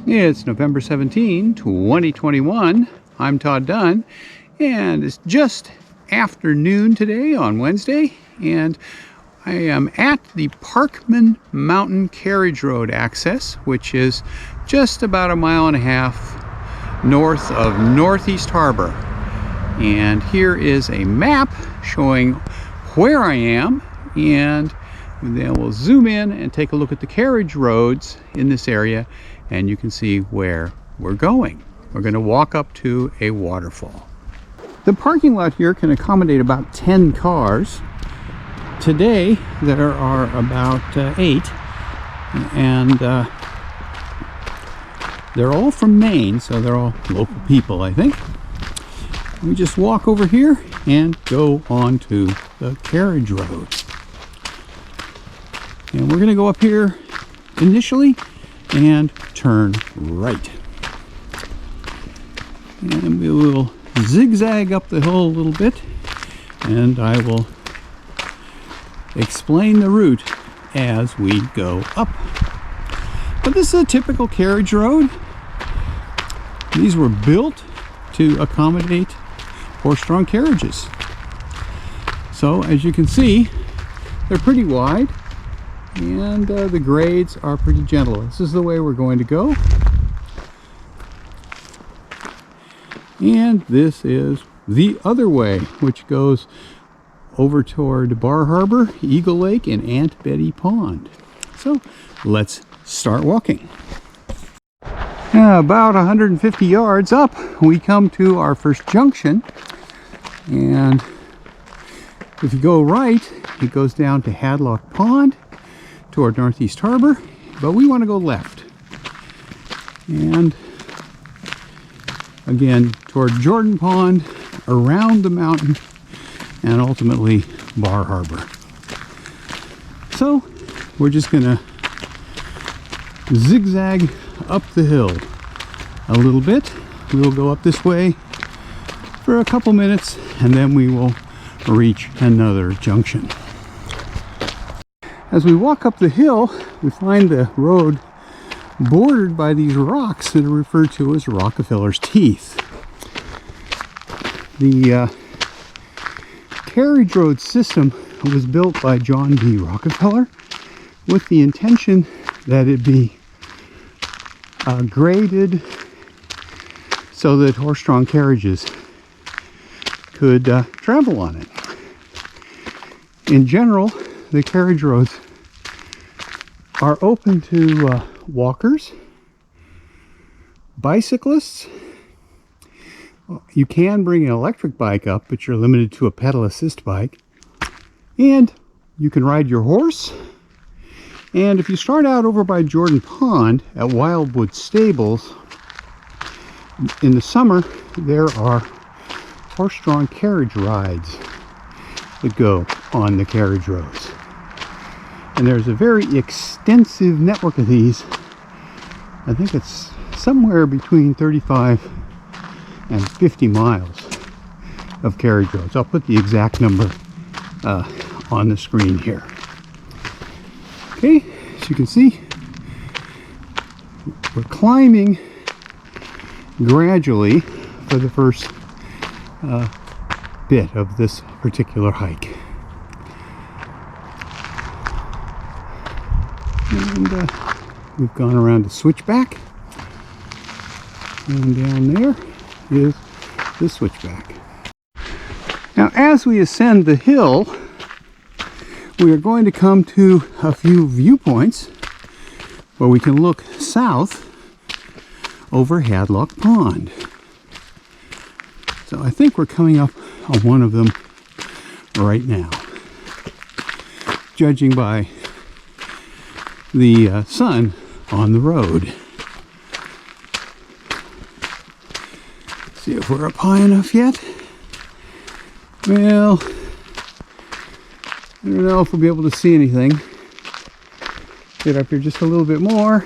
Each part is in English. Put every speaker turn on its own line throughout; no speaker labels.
It's November 17, 2021. I'm Todd Dunn, and it's just afternoon today on Wednesday, and I am at the Parkman Mountain Carriage Road access, which is just about a mile and a half north of Northeast Harbor. And here is a map showing where I am, and then we'll zoom in and take a look at the carriage roads in this area, and you can see where we're going. We're going to walk up to a waterfall. The parking lot here can accommodate about 10 cars. Today there are about 8, and they're all from Maine, so they're all local people, I think. We just walk over here and go on to the carriage road. And we're going to go up here initially and turn right. And we will zigzag up the hill a little bit, and I will explain the route as we go up. But this is a typical carriage road. These were built to accommodate horse-drawn carriages. So as you can see, they're pretty wide, and the grades are pretty gentle. This is the way we're going to go. And this is the other way, which goes over toward Bar Harbor, Eagle Lake, and Aunt Betty Pond. So let's start walking. About 150 yards up, we come to our first junction. And if you go right, it goes down to Hadlock Pond toward Northeast Harbor, but we want to go left. And again, toward Jordan Pond, around the mountain, and ultimately Bar Harbor. So we're just gonna zigzag up the hill a little bit. We'll go up this way for a couple minutes, and then we will reach another junction. As we walk up the hill, we find the road bordered by these rocks that are referred to as Rockefeller's Teeth. The carriage road system was built by John D. Rockefeller with the intention that it be graded so that horse-drawn carriages could travel on it. In general, the carriage roads are open to walkers, bicyclists. You can bring an electric bike up, but you're limited to a pedal assist bike. And you can ride your horse. And if you start out over by Jordan Pond at Wildwood Stables, in the summer there are horse-drawn carriage rides that go on the carriage roads. And there's a very extensive network of these. I think it's somewhere between 35 and 50 miles of carriage roads. I'll put the exact number on the screen here. Okay, as you can see, we're climbing gradually for the first bit of this particular hike. And we've gone around the switchback, and down there is the switchback. Now, as we ascend the hill, we are going to come to a few viewpoints where we can look south over Hadlock Pond. So I think we're coming up on one of them right now, judging by the sun on the road. See if we're up high enough yet. Well, I don't know if we'll be able to see anything. Get up here just a little bit more.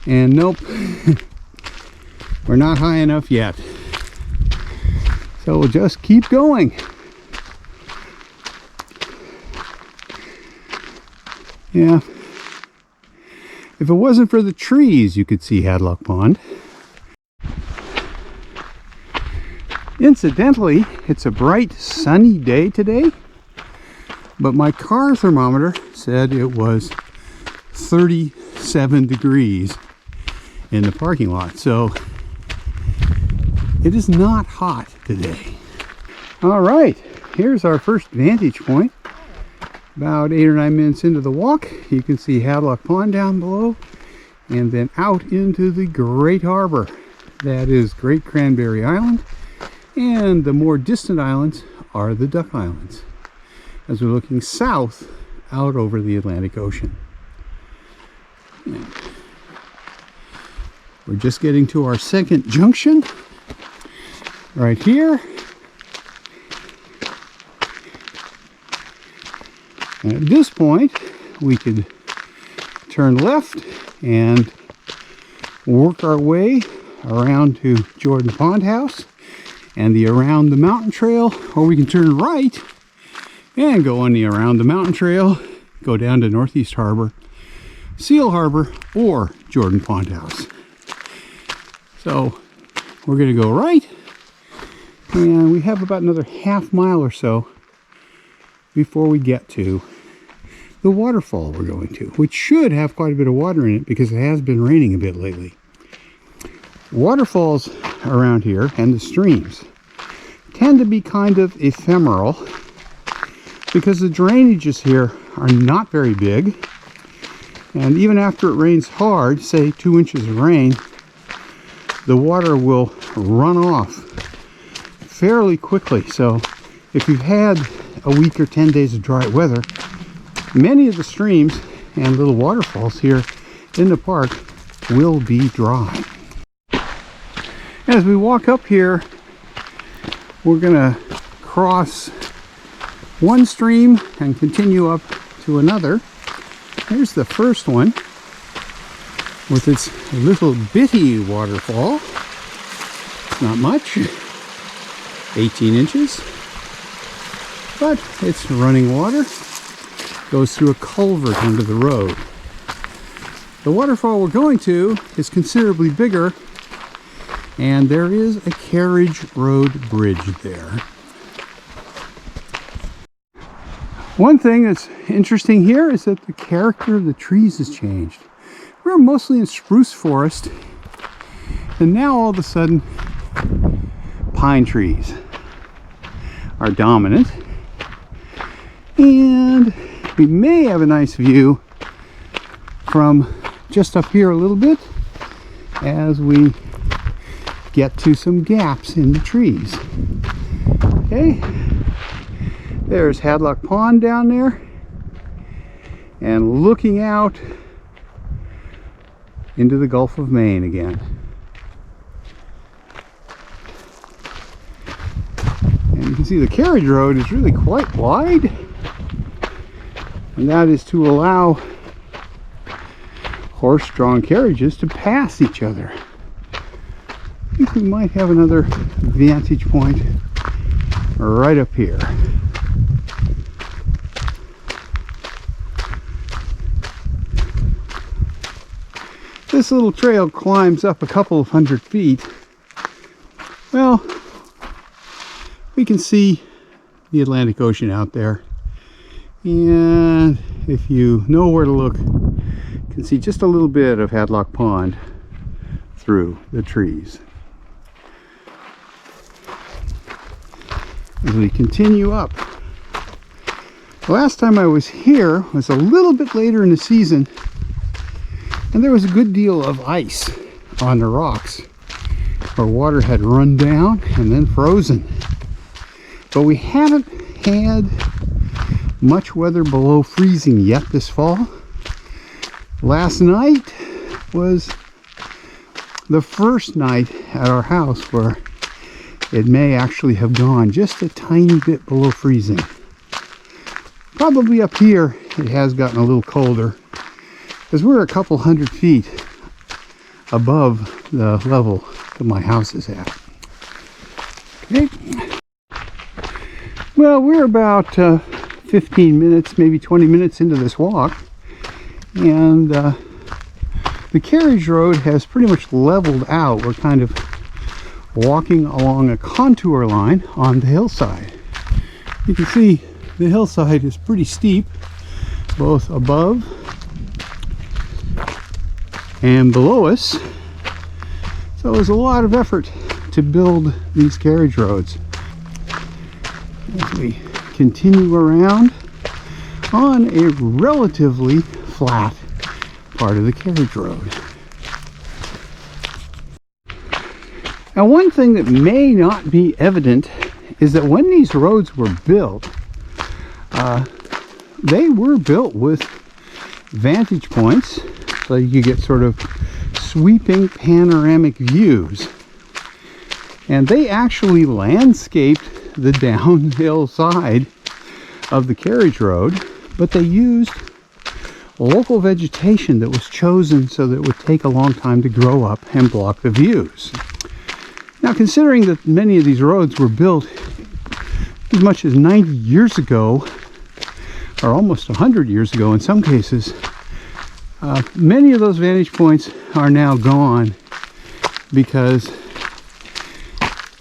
And nope, we're not high enough yet. So we'll just keep going. Yeah, If it wasn't for the trees, you could see Hadlock Pond. Incidentally, it's a bright sunny day today, but my car thermometer said it was 37 degrees in the parking lot, so it is not hot today. All right, here's our first vantage point. About 8 or 9 minutes into the walk, you can see Hadlock Pond down below, and then out into the Great Harbor. That is Great Cranberry Island, and the more distant islands are the Duck Islands, as we're looking south out over the Atlantic Ocean. And we're just getting to our second junction right here. And at this point, we could turn left and work our way around to Jordan Pond House and the Around the Mountain Trail, or we can turn right and go on the Around the Mountain Trail, go down to Northeast Harbor, Seal Harbor, or Jordan Pond House. So we're going to go right, and we have about another half mile or so before we get to the waterfall we're going to, which should have quite a bit of water in it because it has been raining a bit lately. Waterfalls around here and the streams tend to be kind of ephemeral because the drainages here are not very big, and even after it rains hard, say 2 inches of rain, the water will run off fairly quickly. So if you've had a week or 10 days of dry weather, many of the streams and little waterfalls here in the park will be dry. As we walk up here, we're gonna cross one stream and continue up to another. Here's the first one with its little bitty waterfall. Not much, 18 inches, but it's running water. Goes through a culvert under the road. The waterfall we're going to is considerably bigger, and there is a carriage road bridge there. One thing that's interesting here is that the character of the trees has changed. We're mostly in spruce forest, and now all of a sudden pine trees are dominant, and we may have a nice view from just up here a little bit as we get to some gaps in the trees. Okay, there's Hadlock Pond down there, and looking out into the Gulf of Maine again. And you can see the carriage road is really quite wide, and that is to allow horse-drawn carriages to pass each other. I think we might have another vantage point right up here. This little trail climbs up a couple of 100 feet. Well, we can see the Atlantic Ocean out there, and if you know where to look, you can see just a little bit of Hadlock Pond through the trees. As we continue up, the last time I was here was a little bit later in the season, and there was a good deal of ice on the rocks where water had run down and then frozen. But we haven't had much weather below freezing yet this fall. Last night was the first night at our house where it may actually have gone just a tiny bit below freezing. Probably up here it has gotten a little colder, because we're a couple 100 feet above the level that my house is at. Okay. Well, we're about 15 minutes, maybe 20 minutes into this walk, and the carriage road has pretty much leveled out. We're kind of walking along a contour line on the hillside. You can see the hillside is pretty steep, both above and below us. So there's a lot of effort to build these carriage roads. As we continue around on a relatively flat part of the carriage road. Now, one thing that may not be evident is that when these roads were built, they were built with vantage points so you could get sort of sweeping panoramic views. And they actually landscaped the downhill side of the carriage road, but they used local vegetation that was chosen so that it would take a long time to grow up and block the views. Now, considering that many of these roads were built as much as 90 years ago, or almost 100 years ago in some cases, many of those vantage points are now gone because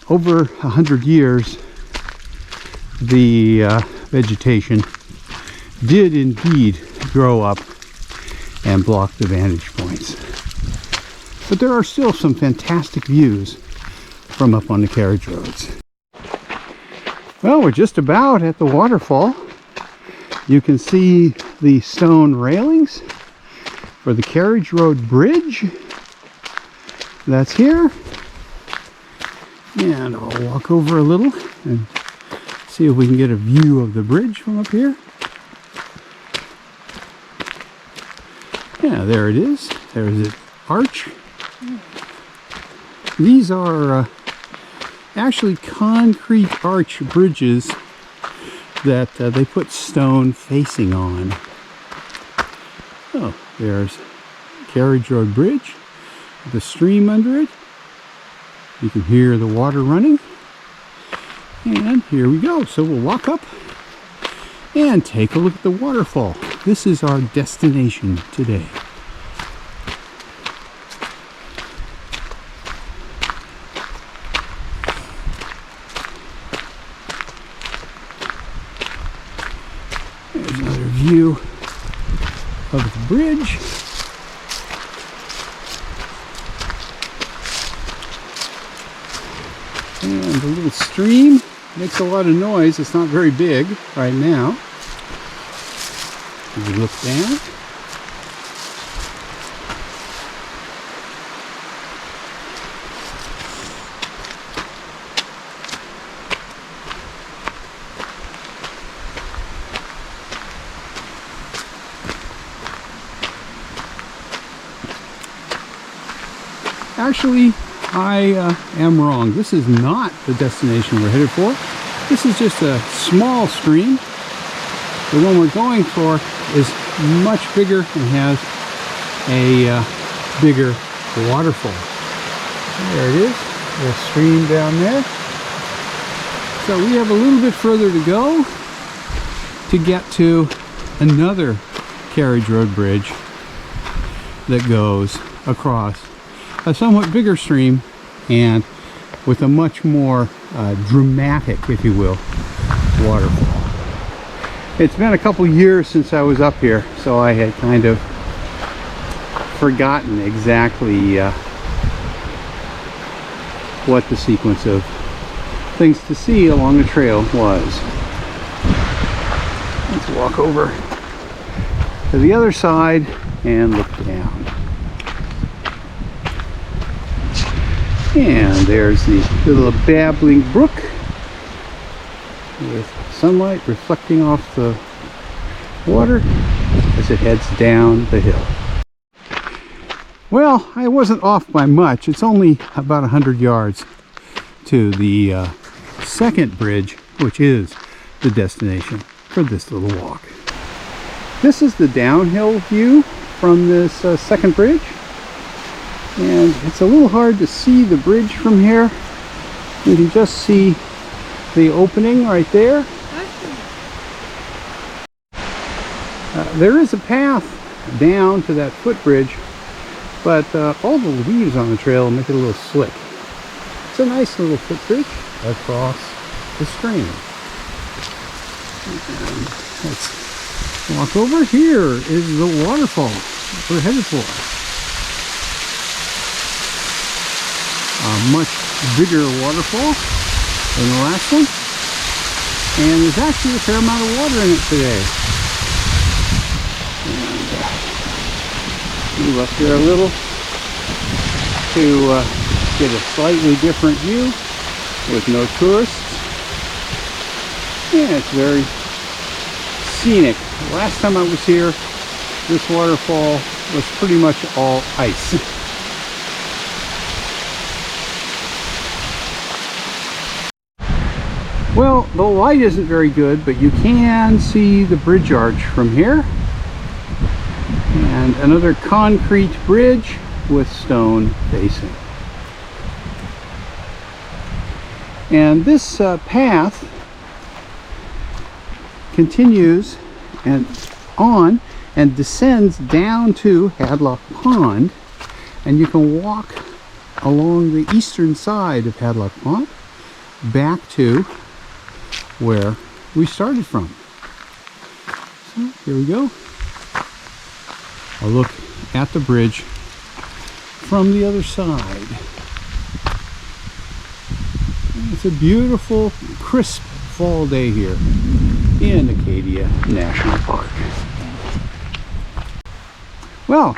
over 100 years the vegetation did indeed grow up and block the vantage points. But there are still some fantastic views from up on the carriage roads. Well, we're just about at the waterfall. You can see the stone railings for the carriage road bridge. That's here. And I'll walk over a little and see if we can get a view of the bridge from up here. Yeah, there it is. There's an arch. These are actually concrete arch bridges that they put stone facing on. Oh, there's Carriage Road Bridge, the stream under it. You can hear the water running. And here we go. So we'll walk up and take a look at the waterfall. This is our destination today. There's another view of the bridge. And the little stream makes a lot of noise. It's not very big right now. As we look down. Actually, I am wrong. This is not the destination we're headed for. This is just a small stream. The one we're going for is much bigger and has a bigger waterfall. There it is, the stream down there. So we have a little bit further to go to get to another carriage road bridge that goes across a somewhat bigger stream and with a much more dramatic, if you will, waterfall. It's been a couple years since I was up here, so I had kind of forgotten exactly what the sequence of things to see along the trail was. Let's walk over to the other side and look down. And there's the little babbling brook with sunlight reflecting off the water as it heads down the hill. Well, I wasn't off by much. It's only about 100 yards to the second bridge, which is the destination for this little walk. This is the downhill view from this second bridge. And it's a little hard to see the bridge from here. You can just see the opening right there. There is a path down to that footbridge, but all the leaves on the trail make it a little slick. It's a nice little footbridge across the stream. And let's walk over. Here is the waterfall we're headed for. A much bigger waterfall than the last one, and there's actually a fair amount of water in it today. And move up here a little to get a slightly different view with no tourists. Yeah, it's very scenic. Last time I was here, this waterfall was pretty much all ice. Well, the light isn't very good, but you can see the bridge arch from here. And another concrete bridge with stone facing. And this path continues and on and descends down to Hadlock Pond, and you can walk along the eastern side of Hadlock Pond back to where we started from. So here we go. A look at the bridge from the other side. It's a beautiful, crisp fall day here in Acadia National Park. Well,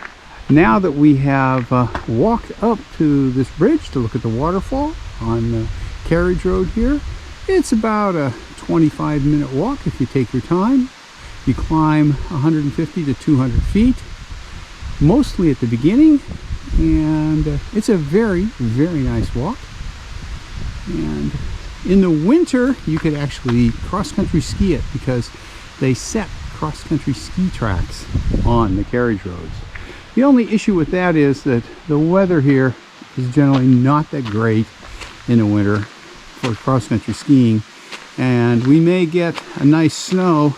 now that we have walked up to this bridge to look at the waterfall on the Carriage Road here, it's about a 25-minute walk if you take your time. You climb 150 to 200 feet, mostly at the beginning, and it's a very, very nice walk. And in the winter, you could actually cross-country ski it because they set cross-country ski tracks on the carriage roads. The only issue with that is that the weather here is generally not that great in the winter for cross-country skiing, and we may get a nice snow,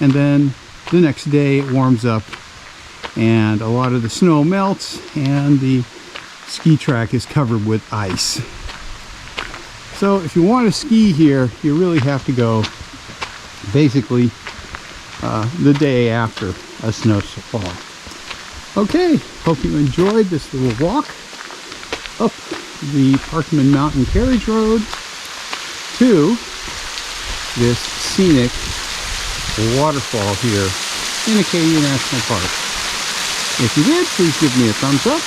and then the next day it warms up and a lot of the snow melts and the ski track is covered with ice. So if you want to ski here, you really have to go basically the day after a snowfall. Okay, hope you enjoyed this little walk up the Parkman Mountain Carriage Road to this scenic waterfall here in Acadia National Park. If you did, please give me a thumbs up.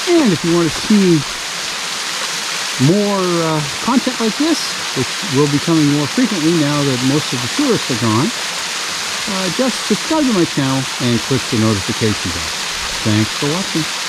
And if you want to see more content like this, which will be coming more frequently now that most of the tourists are gone, just subscribe to my channel and click the notification bell. Thanks for watching.